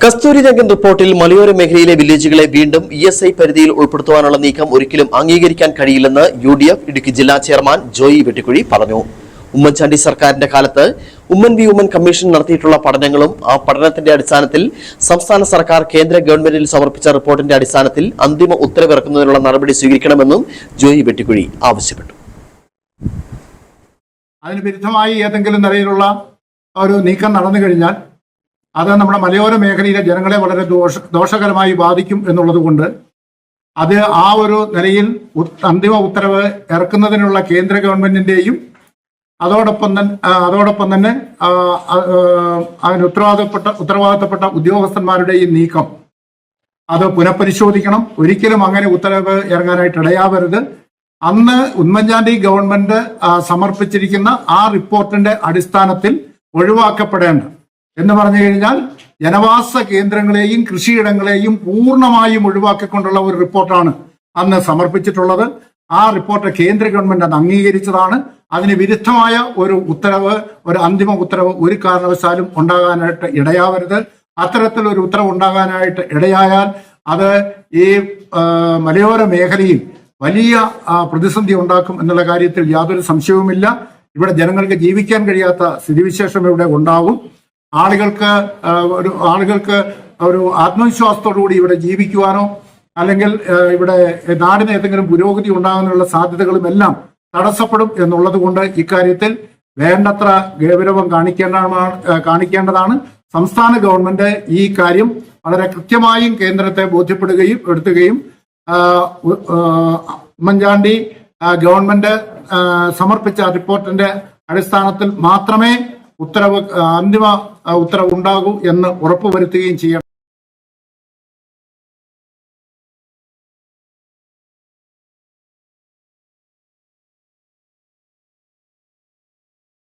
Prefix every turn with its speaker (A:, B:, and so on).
A: കസ്തൂരിരംഗൻ റിപ്പോർട്ടിൽ മലയോര മേഖലയിലെ വില്ലേജുകളെ വീണ്ടും ESI പരിധിയിൽ ഉൾപ്പെടുത്തുവാനുള്ള നീക്കം ഒരിക്കലും അംഗീകരിക്കാൻ കഴിയില്ലെന്ന് UDF ഇടുക്കി ജില്ലാ ചെയർമാൻ ജോയി വെട്ടിക്കുഴി പറഞ്ഞു. ഉമ്മൻചാണ്ടി സർക്കാരിന്റെ കാലത്ത് ഉമ്മൻ വി ഉമ്മൻ കമ്മീഷൻ നടത്തിയിട്ടുള്ള പഠനങ്ങളും ആ പഠനത്തിന്റെ അടിസ്ഥാനത്തിൽ സംസ്ഥാന സർക്കാർ കേന്ദ്ര ഗവൺമെന്റിൽ സമർപ്പിച്ച റിപ്പോർട്ടിന്റെ അടിസ്ഥാനത്തിൽ അന്തിമ ഉത്തരവിറക്കുന്നതിനുള്ള നടപടി സ്വീകരിക്കണമെന്നും ജോയി വെട്ടിക്കുഴി ആവശ്യപ്പെട്ടു.
B: അതിന് വിരുദ്ധമായി ഏതെങ്കിലും നിലയിലുള്ള ഒരു നീക്കം നടന്നു കഴിഞ്ഞാൽ അത് നമ്മുടെ മലയോര മേഖലയിലെ ജനങ്ങളെ വളരെ ദോഷകരമായി ബാധിക്കും എന്നുള്ളത് കൊണ്ട് അത് ആ ഒരു നിലയിൽ അന്തിമ ഉത്തരവ് ഇറക്കുന്നതിനുള്ള കേന്ദ്ര ഗവൺമെന്റിന്റെയും അതോടൊപ്പം തന്നെ അതിന് ഉത്തരവാദിത്തപ്പെട്ട ഉദ്യോഗസ്ഥന്മാരുടെയും നീക്കം അത് പുനഃപരിശോധിക്കണം. ഒരിക്കലും അങ്ങനെ ഉത്തരവ് ഇറങ്ങാനായിട്ട് ഇടയാവരുത്. അന്ന് ഉമ്മൻചാണ്ടി ഗവൺമെന്റ് സമർപ്പിച്ചിരിക്കുന്ന ആ റിപ്പോർട്ടിന്റെ അടിസ്ഥാനത്തിൽ ഒഴിവാക്കപ്പെടേണ്ട എന്ന് പറഞ്ഞു കഴിഞ്ഞാൽ ജനവാസ കേന്ദ്രങ്ങളെയും കൃഷിയിടങ്ങളെയും പൂർണ്ണമായും ഒഴിവാക്കിക്കൊണ്ടുള്ള ഒരു റിപ്പോർട്ടാണ് അന്ന് സമർപ്പിച്ചിട്ടുള്ളത്. ആ റിപ്പോർട്ട് കേന്ദ്ര ഗവൺമെന്റ് അത് അംഗീകരിച്ചതാണ്. അതിന് വിരുദ്ധമായ ഒരു ഉത്തരവ്, ഒരു അന്തിമ ഉത്തരവ് ഒരു കാരണവശാലും ഉണ്ടാകാനായിട്ട് ഇടയാവരുത്. അത്തരത്തിലൊരു ഉത്തരവ് ഉണ്ടാകാനായിട്ട് ഇടയായാൽ അത് ഈ മലയോര മേഖലയിൽ വലിയ പ്രതിസന്ധി ഉണ്ടാക്കും എന്നുള്ള കാര്യത്തിൽ യാതൊരു സംശയവുമില്ല. ഇവിടെ ജനങ്ങൾക്ക് ജീവിക്കാൻ കഴിയാത്ത സ്ഥിതിവിശേഷം ഇവിടെ ഉണ്ടാകും. ആളുകൾക്ക് ഒരു ആത്മവിശ്വാസത്തോടുകൂടി ഇവിടെ ജീവിക്കുവാനോ അല്ലെങ്കിൽ ഇവിടെ നാടിന് ഏതെങ്കിലും പുരോഗതി ഉണ്ടാകാനുള്ള സാധ്യതകളും എല്ലാം തടസ്സപ്പെടും എന്നുള്ളത് കൊണ്ട് ഇക്കാര്യത്തിൽ വേണ്ടത്ര ഗൗരവം കാണിക്കേണ്ടതാണ്. സംസ്ഥാന ഗവൺമെന്റ് ഈ കാര്യം വളരെ കൃത്യമായും കേന്ദ്രത്തെ ബോധ്യപ്പെടുത്തുകയും ഉമ്മൻചാണ്ടി ഗവൺമെന്റ് സമർപ്പിച്ച റിപ്പോർട്ടിന്റെ അടിസ്ഥാനത്തിൽ മാത്രമേ അന്തിമ ഉത്തരവ് ഉണ്ടാകൂ എന്ന് ഉറപ്പുവരുത്തുകയും ചെയ്യണം.